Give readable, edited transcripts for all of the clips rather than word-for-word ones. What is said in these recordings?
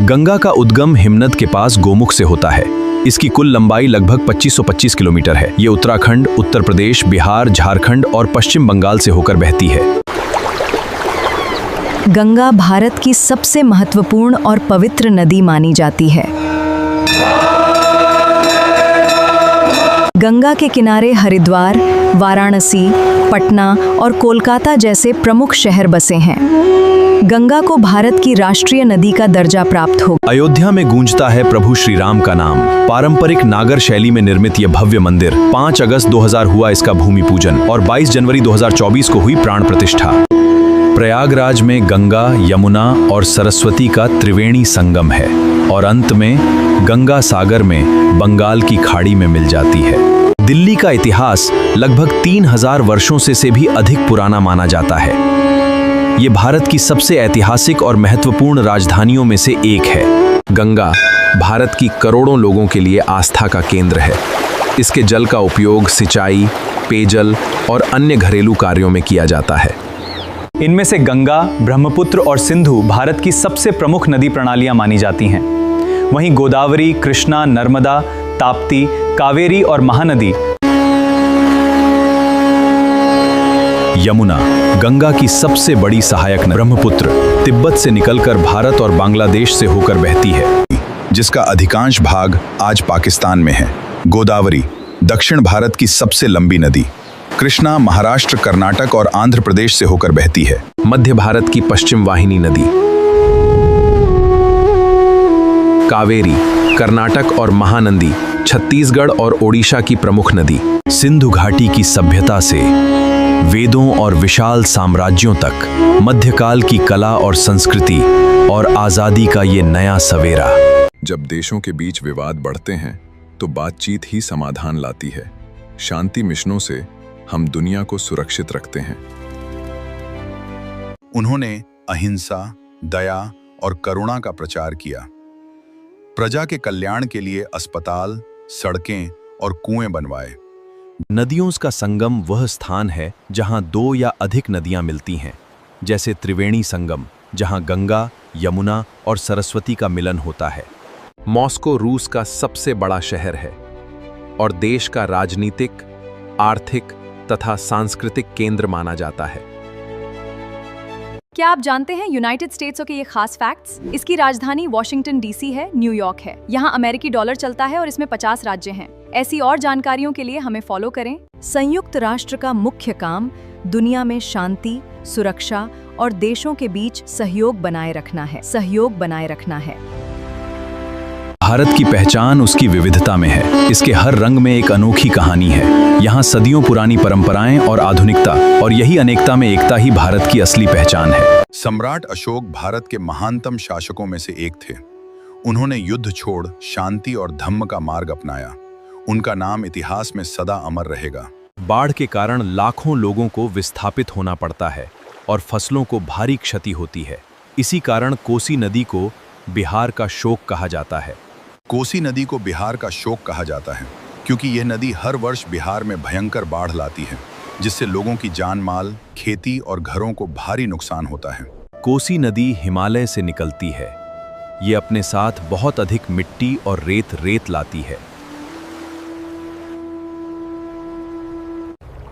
गंगा का उद्गम हिमनद के पास गोमुख से होता है। इसकी कुल लंबाई लगभग 2525 किलोमीटर है। ये उत्तराखंड, उत्तर प्रदेश, बिहार, झारखंड और पश्चिम बंगाल से होकर बहती है। गंगा भारत की सबसे महत्वपूर्ण और पवित्र नदी मानी जाती है। गंगा के किनारे हरिद्वार, वाराणसी, पटना और कोलकाता जैसे प्रमुख शहर बसे हैं। गंगा को भारत की राष्ट्रीय नदी का दर्जा प्राप्त हो। अयोध्या में गूंजता है प्रभु श्री राम का नाम। पारंपरिक नागर शैली में निर्मित यह भव्य मंदिर 5 अगस्त 2000 हुआ इसका भूमि पूजन और 22 जनवरी 2024 को हुई प्राण प्रतिष्ठा। प्रयागराज में गंगा, यमुना और सरस्वती का त्रिवेणी संगम है और अंत में गंगा सागर में बंगाल की खाड़ी में मिल जाती है। दिल्ली का इतिहास लगभग 3000 वर्षों से भी अधिक पुराना माना जाता है। ये भारत की सबसे ऐतिहासिक और महत्वपूर्ण राजधानियों में से एक है। गंगा भारत की करोड़ों लोगों के लिए आस्था का केंद्र है। इसके जल का उपयोग सिंचाई, पेयजल और अन्य घरेलू कार्यों में किया जाता है। इनमें से गंगा, ब्रह्मपुत्र और सिंधु भारत की सबसे प्रमुख नदी प्रणालियां मानी जाती हैं। वहीं गोदावरी, कृष्णा, नर्मदा, ताप्ती, कावेरी और महानदी। यमुना गंगा की सबसे बड़ी सहायक नदी। ब्रह्मपुत्र तिब्बत से निकलकर भारत और बांग्लादेश से होकर बहती है, जिसका अधिकांश भाग आज पाकिस्तान में है। गोदावरी दक्षिण भारत की सबसे लंबी नदी। कृष्णा महाराष्ट्र, कर्नाटक और आंध्र प्रदेश से होकर बहती है। मध्य भारत की पश्चिम वाहिनी नदी। कावेरी कर्नाटक और महानदी छत्तीसगढ़ और ओडिशा की प्रमुख नदी। सिंधु घाटी की सभ्यता से वेदों और विशाल साम्राज्यों तक, मध्यकाल की कला और संस्कृति और आजादी का ये नया सवेरा। जब देशों के बीच विवाद बढ़ते हैं तो बातचीत ही समाधान लाती है। शांति मिशनों से हम दुनिया को सुरक्षित रखते हैं। उन्होंने अहिंसा, दया और करुणा का प्रचार किया। प्रजा के कल्याण के लिए अस्पताल, सड़कें और कुएं बनवाए। नदियों का संगम वह स्थान है जहां 2 या अधिक नदियां मिलती हैं, जैसे त्रिवेणी संगम, जहां गंगा, यमुना और सरस्वती का मिलन होता है। मॉस्को रूस का सबसे बड़ा शहर है और देश का राजनीतिक, आर्थिक तथा सांस्कृतिक केंद्र माना जाता है। क्या आप जानते हैं यूनाइटेड स्टेट्स के ये खास फैक्ट्स? इसकी राजधानी वॉशिंगटन डीसी है, न्यूयॉर्क है। यहाँ अमेरिकी डॉलर चलता है और इसमें 50 राज्य हैं। ऐसी और जानकारियों के लिए हमें फॉलो करें। संयुक्त राष्ट्र का मुख्य काम दुनिया में शांति, सुरक्षा और देशों के बीच सहयोग बनाए रखना है। भारत की पहचान उसकी विविधता में है। इसके हर रंग में एक अनोखी कहानी है। यहाँ सदियों पुरानी परंपराएं और आधुनिकता, और यही अनेकता में एकता ही भारत की असली पहचान है। सम्राट अशोक भारत के महानतम शासकों में से एक थे। उन्होंने युद्ध छोड़ शांति और धम्म का मार्ग अपनाया। उनका नाम इतिहास में सदा अमर रहेगा। बाढ़ के कारण लाखों लोगों को विस्थापित होना पड़ता है और फसलों को भारी क्षति होती है। इसी कारण कोसी नदी को बिहार का शोक कहा जाता है। कोसी नदी को बिहार का शोक कहा जाता है क्योंकि यह नदी हर वर्ष बिहार में भयंकर बाढ़ लाती है, जिससे लोगों की जान माल, खेती और घरों को भारी नुकसान होता है। कोसी नदी हिमालय से निकलती है। ये अपने साथ बहुत अधिक मिट्टी और रेत लाती है।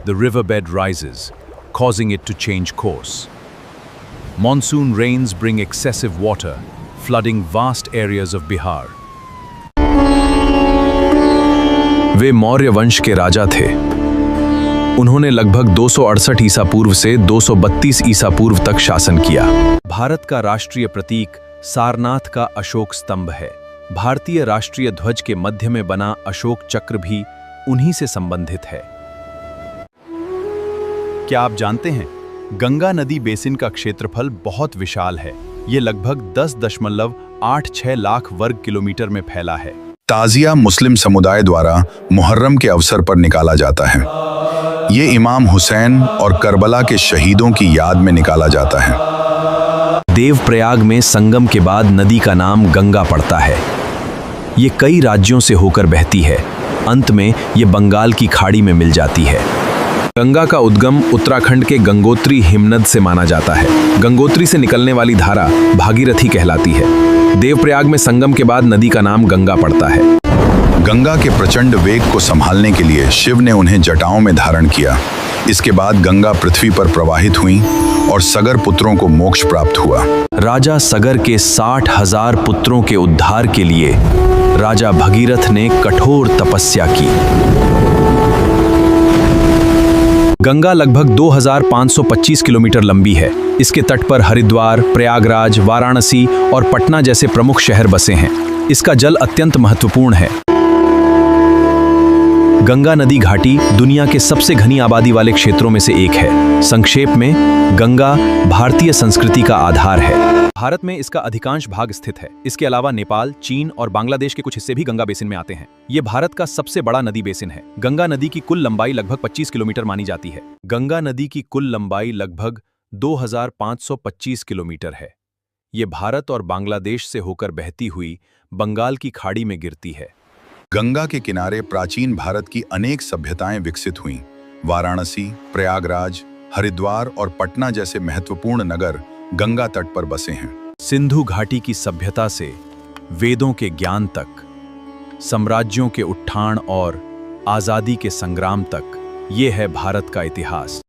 The riverbed rises, causing it to change course. Monsoon rains bring excessive water, flooding vast areas of Bihar. वे मौर्य वंश के राजा थे। उन्होंने लगभग 268 ईसा पूर्व से 232 ईसा पूर्व तक शासन किया। भारत का राष्ट्रीय प्रतीक सारनाथ का अशोक स्तंभ है। भारतीय राष्ट्रीय ध्वज के मध्य में बना अशोक चक्र भी उन्हीं से संबंधित है। क्या आप जानते हैं, गंगा नदी बेसिन का क्षेत्रफल बहुत विशाल है। ये लगभग 10.86 लाख वर्ग किलोमीटर में फैला है। ताजिया मुस्लिम समुदाय द्वारा मुहर्रम के अवसर पर निकाला जाता है। ये इमाम हुसैन और करबला के शहीदों की याद में निकाला जाता है। देवप्रयाग में संगम के बाद नदी का नाम गंगा पड़ता है। ये कई राज्यों से होकर बहती है। अंत में ये बंगाल की खाड़ी में मिल जाती है। गंगा का उद्गम उत्तराखंड के गंगोत्री हिमनद से माना जाता है। गंगोत्री से निकलने वाली धारा भागीरथी कहलाती है। देवप्रयाग में संगम के बाद नदी का नाम गंगा पड़ता है। गंगा के प्रचंड वेग को संभालने के लिए शिव ने उन्हें जटाओं में धारण किया। इसके बाद गंगा पृथ्वी पर प्रवाहित हुई और सगर पुत्रों को मोक्ष प्राप्त हुआ। राजा सगर के 60,000 पुत्रों के उद्धार के लिए राजा भगीरथ ने कठोर तपस्या की। गंगा लगभग 2525 किलोमीटर लंबी है। इसके तट पर हरिद्वार, प्रयागराज, वाराणसी और पटना जैसे प्रमुख शहर बसे हैं। इसका जल अत्यंत महत्वपूर्ण है। गंगा नदी घाटी दुनिया के सबसे घनी आबादी वाले क्षेत्रों में से एक है। संक्षेप में, गंगा भारतीय संस्कृति का आधार है। भारत में इसका अधिकांश भाग स्थित है। इसके अलावा नेपाल, चीन और बांग्लादेश के कुछ हिस्से भी गंगा बेसिन में आते हैं। ये भारत का सबसे बड़ा नदी बेसिन है। गंगा नदी की कुल लंबाई लगभग 25 किलोमीटर मानी जाती है। गंगा नदी की कुल लंबाई लगभग 2525 किलोमीटर है। ये भारत और बांग्लादेश से होकर बहती हुई बंगाल की खाड़ी में गिरती है। गंगा के किनारे प्राचीन भारत की अनेक सभ्यताएं विकसित हुईं। वाराणसी, प्रयागराज, हरिद्वार और पटना जैसे महत्वपूर्ण नगर गंगा तट पर बसे हैं। सिंधु घाटी की सभ्यता से वेदों के ज्ञान तक, साम्राज्यों के उत्थान और आजादी के संग्राम तक, ये है भारत का इतिहास।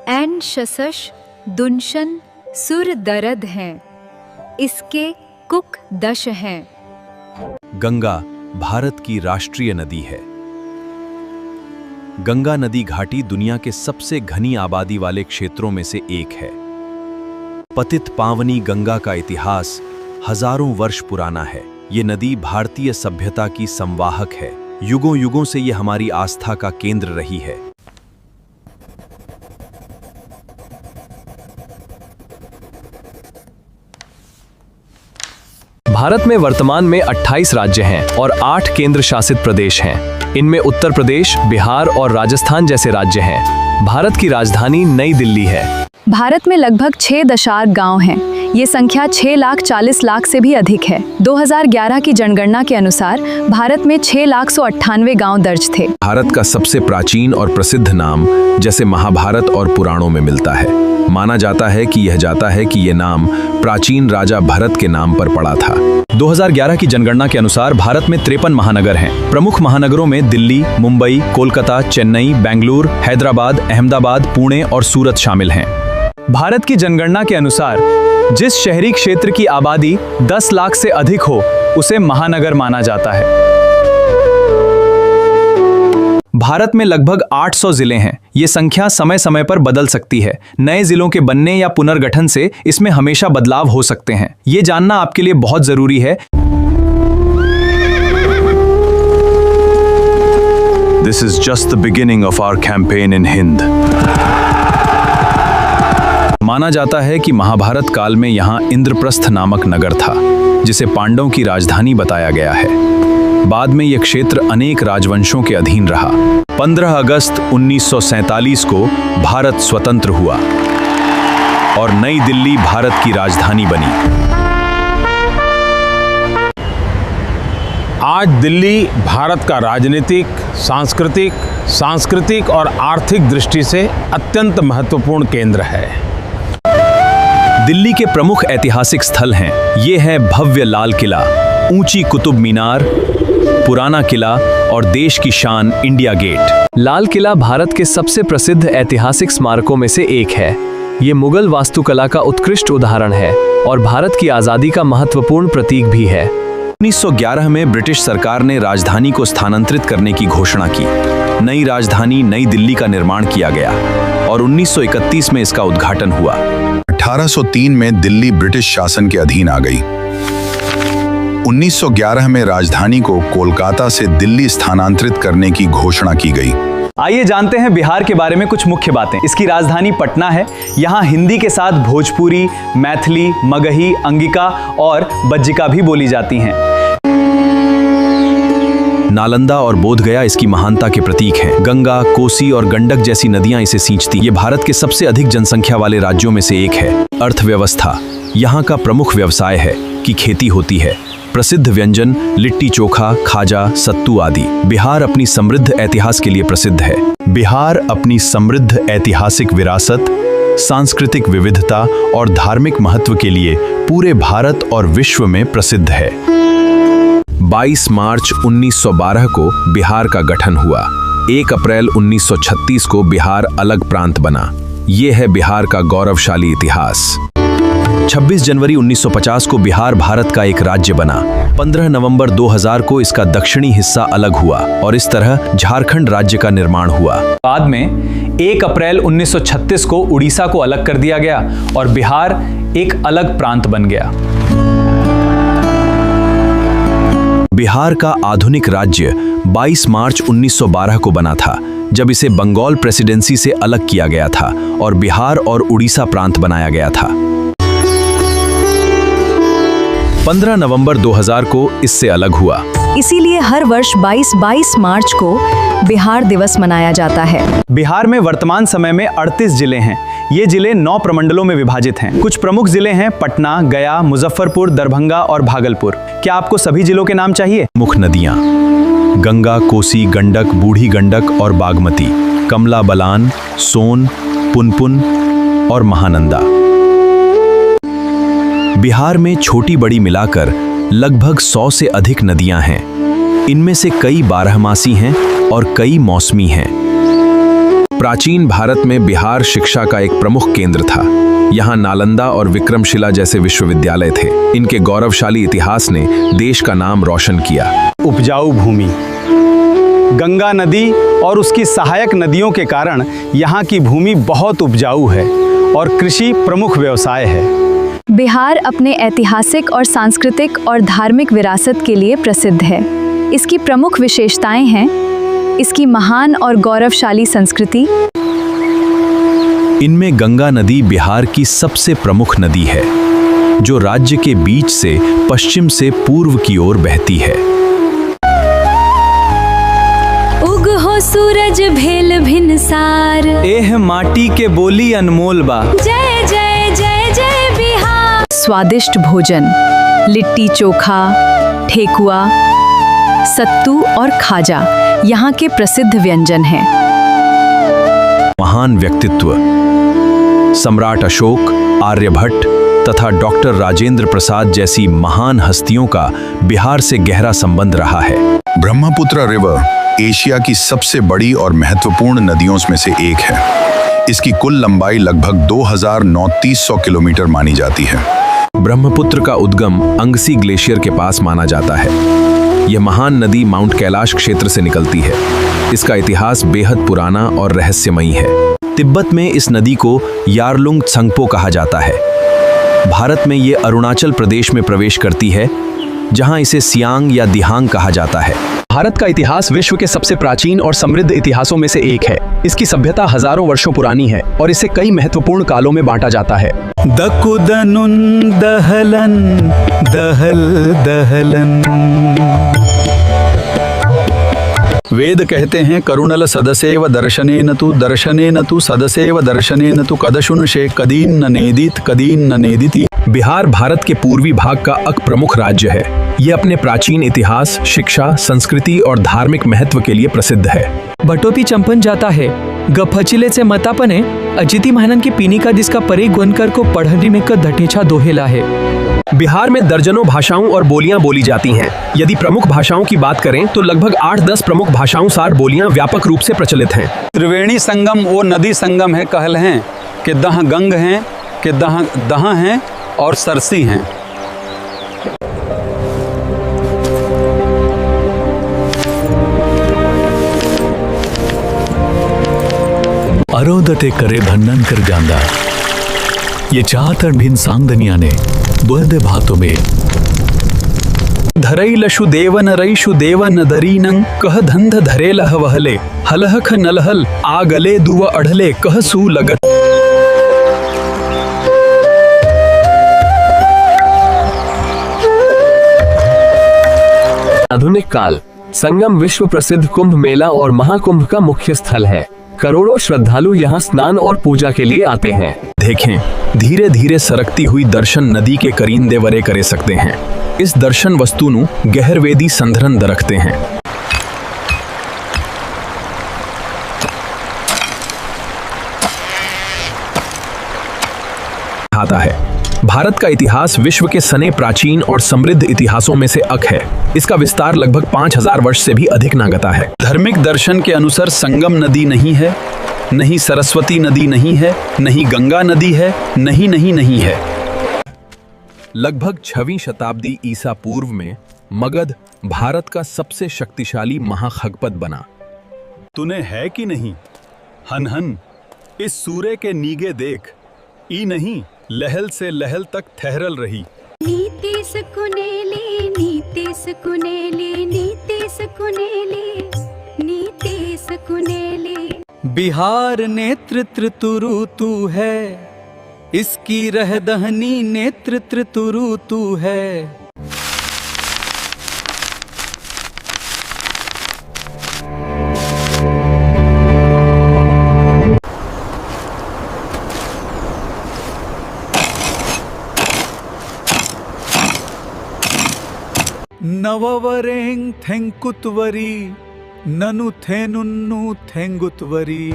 एन शशश दुनशन सुर दरद हैं, इसके कुक दश हैं। गंगा भारत की राष्ट्रीय नदी है। गंगा नदी घाटी दुनिया के सबसे घनी आबादी वाले क्षेत्रों में से एक है। पतित पावनी गंगा का इतिहास हजारों वर्ष पुराना है। ये नदी भारतीय सभ्यता की संवाहक है। युगों युगों से ये हमारी आस्था का केंद्र रही है। भारत में वर्तमान में 28 राज्य हैं और 8 केंद्र शासित प्रदेश हैं। इनमें उत्तर प्रदेश, बिहार और राजस्थान जैसे राज्य हैं। भारत की राजधानी नई दिल्ली है। भारत में लगभग 6 गांव हैं। ये संख्या 6,40,00,000 से भी अधिक है। 2011 की जनगणना के अनुसार भारत में 6,98,000 गांव दर्ज थे। भारत का सबसे प्राचीन और प्रसिद्ध नाम जैसे महाभारत और पुराणों में मिलता है। माना जाता है कि ये नाम प्राचीन राजा भरत के नाम पर पड़ा था। 2011 की जनगणना के अनुसार भारत में 53 महानगर हैं। प्रमुख महानगरों में दिल्ली, मुंबई, कोलकाता, चेन्नई, बेंगलुरु, हैदराबाद, अहमदाबाद, पुणे और सूरत शामिल हैं। भारत की जनगणना के अनुसार जिस शहरी क्षेत्र की आबादी 10 लाख से अधिक हो उसे महानगर माना जाता है। भारत में लगभग 800 जिले हैं। ये संख्या समय समय पर बदल सकती है। नए जिलों के बनने या पुनर्गठन से इसमें हमेशा बदलाव हो सकते हैं। ये जानना आपके लिए बहुत जरूरी है। This is just the beginning of our campaign in Hind. माना जाता है कि महाभारत काल में यहाँ इंद्रप्रस्थ नामक नगर था, जिसे पांडवों की राजधानी बताया गया है। बाद में यह क्षेत्र अनेक राजवंशों के अधीन रहा। 15 अगस्त 1947 को भारत स्वतंत्र हुआ और नई दिल्ली भारत की राजधानी बनी। आज दिल्ली भारत का राजनीतिक, सांस्कृतिक और आर्थिक दृष्टि से अत्यंत महत्वपूर्ण केंद्र है। दिल्ली के प्रमुख ऐतिहासिक स्थल हैं। ये है भव्य लाल किला, ऊंची कुतुब मीनार, पुराना किला और देश की शान इंडिया गेट। लाल किला भारत के सबसे प्रसिद्ध ऐतिहासिक स्मारकों में से एक है। ये मुगल वास्तुकला का उत्कृष्ट उदाहरण है और भारत की आज़ादी का महत्वपूर्ण प्रतीक भी है। 1911 में ब्रिटिश सरकार ने राजधानी को स्थानांतरित करने की घोषणा की। नई राजधानी नई दिल्ली का निर्माण किया गया और 1931 में इसका उद्घाटन हुआ। 1803 में दिल्ली ब्रिटिश शासन के अधीन आ गई। 1911 में राजधानी को कोलकाता से दिल्ली स्थानांतरित करने की घोषणा की गई। आइए जानते हैं बिहार के बारे में कुछ मुख्य बातें। इसकी राजधानी पटना है। यहाँ हिंदी के साथ भोजपुरी, मैथिली, मगही, अंगिका और बज्जिका भी बोली जाती हैं। नालंदा और बोधगया इसकी महानता के प्रतीक हैं। गंगा, कोसी और गंडक जैसी नदियां इसे सींचती। ये भारत के सबसे अधिक जनसंख्या वाले राज्यों में से एक है। अर्थव्यवस्था, यहाँ का प्रमुख व्यवसाय है कि खेती होती है। प्रसिद्ध व्यंजन लिट्टी चोखा, खाजा, सत्तू आदि। बिहार अपनी समृद्ध इतिहास के लिए प्रसिद्ध है। बिहार अपनी समृद्ध ऐतिहासिक विरासत, सांस्कृतिक विविधता और धार्मिक महत्व के लिए पूरे भारत और विश्व में प्रसिद्ध है। 22 मार्च 1912 को बिहार का गठन हुआ। 1 अप्रैल 1936 को बिहार अलग प्रांत बना। ये है बिहार का गौरवशाली इतिहास। 26 जनवरी 1950 को बिहार भारत का एक राज्य बना। 15 नवंबर 2000 को इसका दक्षिणी हिस्सा अलग हुआ और इस तरह झारखंड राज्य का निर्माण हुआ। बाद में 1 अप्रैल 1936 को उड़ीसा को अलग कर दिया गया और बिहार एक अलग प्रांत बन गया। बिहार का आधुनिक राज्य 22 मार्च 1912 को बना था, जब इसे बंगाल प्रेसिडेंसी से अलग किया गया था और बिहार और उड़ीसा प्रांत बनाया गया था। 15 नवंबर 2000 को इससे अलग हुआ। इसीलिए हर वर्ष 22 मार्च को बिहार दिवस मनाया जाता है। बिहार में वर्तमान समय में 38 जिले हैं। ये जिले 9 प्रमंडलों में विभाजित हैं। कुछ प्रमुख जिले हैं पटना, गया, मुजफ्फरपुर, दरभंगा और भागलपुर। क्या आपको सभी जिलों के नाम चाहिए? मुख्य नदियां गंगा, कोसी, गंडक, बूढ़ी गंडक और बागमती, कमला बलान, सोन, पुनपुन और महानंदा। बिहार में छोटी बड़ी मिलाकर लगभग 100 से अधिक नदियां हैं। इनमें से कई बारहमासी हैं और कई मौसमी हैं। प्राचीन भारत में बिहार शिक्षा का एक प्रमुख केंद्र था। यहाँ नालंदा और विक्रमशिला जैसे विश्वविद्यालय थे। इनके गौरवशाली इतिहास ने देश का नाम रोशन किया। उपजाऊ भूमि, गंगा नदी और उसकी सहायक नदियों के कारण यहाँ की भूमि बहुत उपजाऊ है और कृषि प्रमुख व्यवसाय है। बिहार अपने ऐतिहासिक और सांस्कृतिक और धार्मिक विरासत के लिए प्रसिद्ध है। इसकी प्रमुख विशेषताएं हैं इसकी महान और गौरवशाली संस्कृति। इनमें गंगा नदी बिहार की सबसे प्रमुख नदी है, जो राज्य के बीच से पश्चिम से पूर्व की ओर बहती है। उग हो सूरज भेल भिनसार, एह माटी के बोली अनमोल बा। जय जय जय जय बिहार। स्वादिष्ट भोजन, लिट्टी चोखा, ठेकुआ, सत्तू और खाजा यहाँ के प्रसिद्ध व्यंजन हैं। महान व्यक्तित्व, सम्राट अशोक, आर्यभट्ट तथा डॉक्टर राजेंद्र प्रसाद जैसी महान हस्तियों का बिहार से गहरा संबंध रहा है। ब्रह्मपुत्र रिवर एशिया की सबसे बड़ी और महत्वपूर्ण नदियों में से एक है। इसकी कुल लंबाई लगभग 2900 किलोमीटर मानी जाती है। ब्रह्मपुत्र का उद्गम अंगसी ग्लेशियर के पास माना जाता है। यह महान नदी माउंट कैलाश क्षेत्र से निकलती है। इसका इतिहास बेहद पुराना और रहस्यमयी है। तिब्बत में इस नदी को यारलुंग त्संगपो कहा जाता है। भारत में ये अरुणाचल प्रदेश में प्रवेश करती है, जहां इसे सियांग या दिहांग कहा जाता है। भारत का इतिहास विश्व के सबसे प्राचीन और समृद्ध इतिहासों में से एक है। इसकी सभ्यता हजारों वर्षों पुरानी है और इसे कई महत्वपूर्ण कालों में बांटा जाता है। दकुदनुन दहलन दहल दहलन। वेद कहते हैं करुणल सदसेव दर्शनेन तु सदसेव दर्शनेन तु कदशुनशे कदीन न नेदित कदीन न नेदिति। बिहार भारत के पूर्वी भाग का एक प्रमुख राज्य है। यह अपने प्राचीन इतिहास, शिक्षा, संस्कृति और धार्मिक महत्व के लिए प्रसिद्ध है। बटोपी चंपन जाता है गफचिलेचे मतापने अजिती महानन की पीनी का जिसका परे गुनकर को पढ़ने में का धटेछा दोहेला है। बिहार में दर्जनों भाषाओं और बोलियां बोली जाती हैं। यदि प्रमुख भाषाओं की बात करें तो लगभग 8-10 प्रमुख भाषाओं सार बोलियां व्यापक रूप से प्रचलित हैं। त्रिवेणी संगम वो नदी संगम है कहल हैं कि दह गंग हैं कि दह हैं और सरसी हैं। अरोदते करे भन्नन कर गांदा ये चाहतर भिन सांगदनिया ने बुहदे भातों में धरई लशु देवन रईशु देवन दरीनं कह धंध धरे लह वहले हलहख नलहल आगले दुव अढ़ले कह सू लगत। आधुनिक काल संगम विश्व प्रसिद्ध कुंभ मेला और महाकुंभ का मुख्य स्थल है। करोड़ों श्रद्धालु यहाँ स्नान और पूजा के लिए आते हैं। देखें, धीरे धीरे सरकती हुई दर्शन नदी के करींदे वरे करे सकते हैं। इस दर्शन वस्तु नु गहरवेदी संधरन दरखते हैं। आता है। भारत का इतिहास विश्व के सने प्राचीन और समृद्ध इतिहासों में से एक है। इसका विस्तार लगभग 5000 वर्ष से भी अधिक नागता है। धार्मिक दर्शन के अनुसार संगम नदी नहीं है, नहीं सरस्वती नदी नहीं है, नहीं गंगा नदी है, नहीं है। लगभग 6वीं शताब्दी ईसा पूर्व में मगध भारत का सबसे शक्तिशाली महाखगपत बना। तूने है कि नहीं? हन हन, इस सूर्य के नीगे देख, ई नहीं लहल से लहल तक ठहरल रही। नीतीश कुनेली, नीतीश कुनेली, नीतीश कुनेली, नीतीश कुनेली। बिहार नेतृत्व तुरु तू है, इसकी रहदहनी नेतृत्व तुरु तू है। नववरें थेंकुतवरी, ननु थेनुन्नु थेंगुतवरी।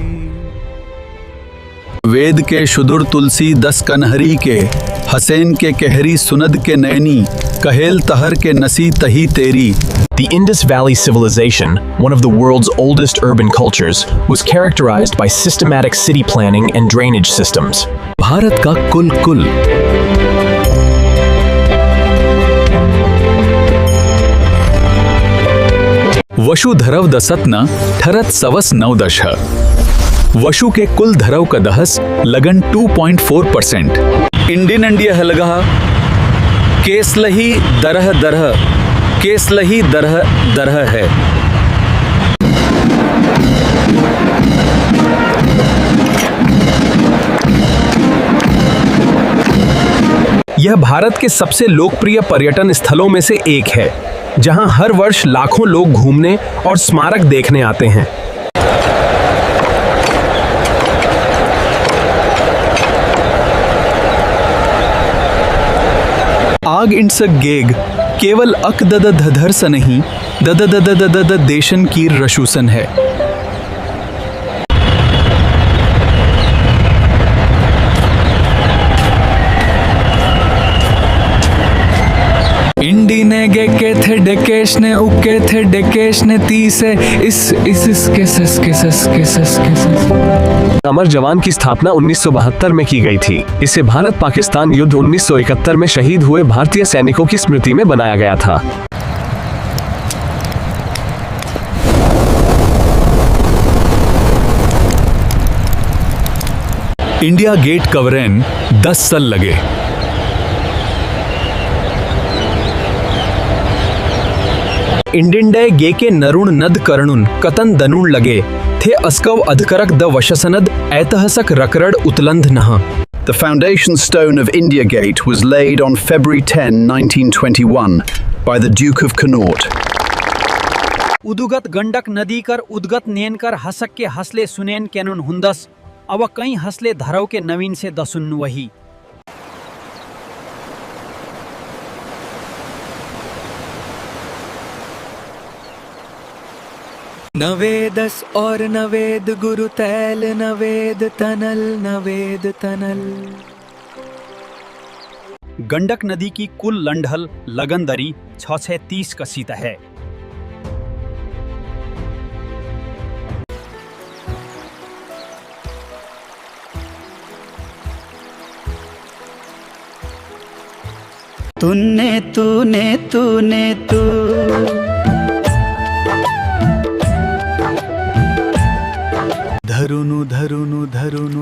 वेद के शुदुर तुलसी 10 कन्हरी के, हसैन के कहरी सुनद के नैनी, कहेल तहर के नसी तही तेरी। The Indus Valley Civilization, one of the world's oldest urban cultures, was characterized by systematic city planning and drainage systems. Bharat का कुल वसुधरव दसतन ठरत सवस 9 वसु के कुल धरव का दहस लगन 2.4%। इंडिया हलगा केसलही दरह है। यह भारत के सबसे लोकप्रिय पर्यटन स्थलों में से एक है, जहां हर वर्ष लाखों लोग घूमने और स्मारक देखने आते हैं। आग इंस गेग केवल अक दद धधर नहीं, दद देशन की रशूसन है। इंडी ने गे के थे डेकेश ने उके थे डेकेश ने तीसे इस के सस। अमर जवान की स्थापना 1972 में की गई थी। इसे भारत पाकिस्तान युद्ध 1971 में शहीद हुए भारतीय सैनिकों की स्मृति में बनाया गया था। इंडिया गेट कवरेन 10 साल लगे। इंडिंडे गे के नरुण नद करणुन कतन दनुण लगे थे अस्कव अधकरक द वशसनद ऐतहसक रकरड़ उतलंध नहा। The foundation stone of India Gate was laid on February 10, 1921 by the Duke of Connaught. उदुगत Gandak नदी कर उदगत नेन कर हसक के हसले सुनेन केनुन हुंदस, अव कई हसले धरव के नवीन से दसुन वही। नवेदस और नवेद गुरु तैल नवेद तनल। गंडक नदी की कुल लंढल लगनदरी 630 कसीत है। तूने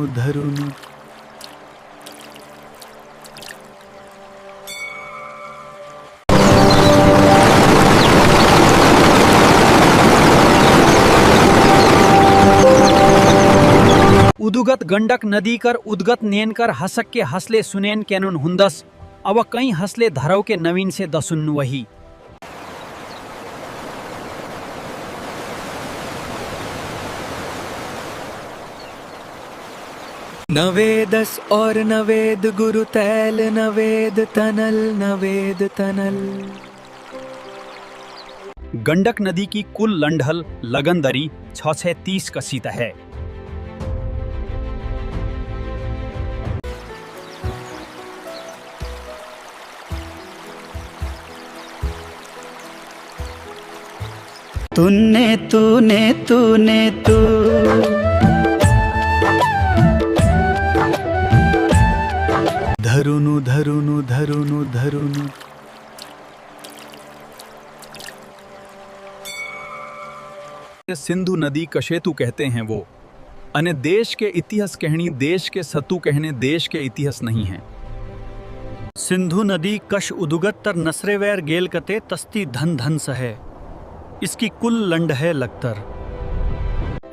धरुनु। उदुगत गंडक नदी कर उदगत नेन कर हसक के हसले सुनेन केनुन हुंदस, अव कई हसले धरव के नवीन से दसुन वही। नवेदस और नवेद गुरु तैल नवेद तनल। गंडक नदी की कुल लंढल लगनदरी 630 कसीत है। तूने तूने तूने तू धरुनु धरुनु धरुनु धरुनु सिंधु नदी कशेतु कहते हैं वो अने देश के इतिहास कहनी देश के सतु कहने देश के इतिहास नहीं है। सिंधु नदी कश उदुगत्तर नसरेवैर गेल कते तस्ती धन धन सहे इसकी कुल लंड है लखतर।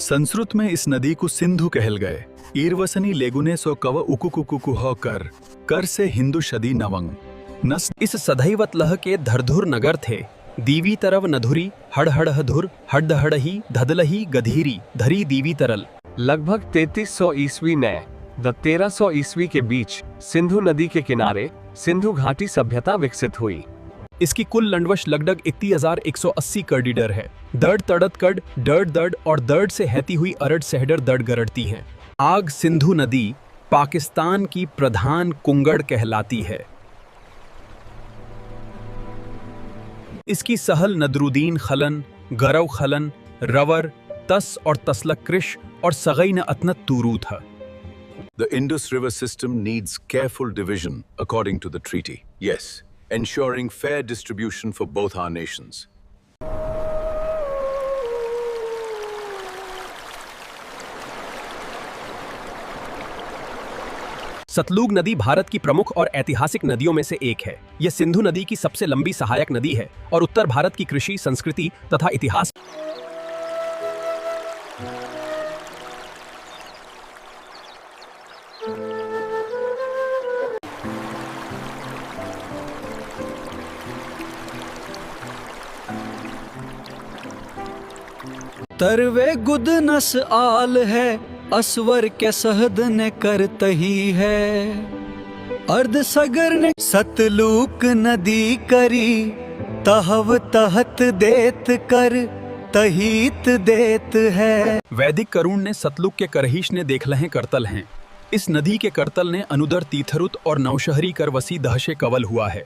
संस्कृत में इस नदी को सिंधु कहल गए। ईरवसनी लेगुने सो कव उकुकुकुकु हो कर से हिंदू शदी नवंग नस इस सदैवत लह के धरधुर नगर थे। दीवी तरव नधुरी हड़हड़हधुर हड्डहड़ही धदलही गधीरी धरी दीवी तरल। लगभग 3300 ईस्वी ने 1300 ईस्वी के बीच सिंधु नदी के किनारे सिंधु घाटी सभ्यता विकसित हुई। इसकी कुल लंडवश लगभग 31,180 किलोमीटर है। दर्द तड़त कड दर्द दर्द और दर्द से हैती हुई अरड सहडर दर्द गरड़ती है। आग सिंधु नदी पाकिस्तान की प्रधान कुंगड़ कहलाती है। इसकी सहल नदरुद्दीन खलन गरव खलन रवर तस और तसलक कृश और सगैन अतनत तूरू था। The Indus River system needs careful division according to the treaty. Yes, ensuring fair distribution for both our nations. Sutlej नदी भारत की प्रमुख और ऐतिहासिक नदियों में से एक है। यह सिंधु नदी की सबसे लंबी सहायक नदी है और उत्तर भारत की कृषि, संस्कृति तथा इतिहास तरवे गुद नस आल है असवर के सहद ने करतही है अर्ध सगर ने सतलुक नदी करी तहव तहत देत कर तहीत देत है। वैदिक करुण ने सतलुज के करहिश ने देखलहें करतल हैं। इस नदी के करतल ने अनुदर तीथरुत और नौशहरी कर वसी दहशे कवल हुआ है।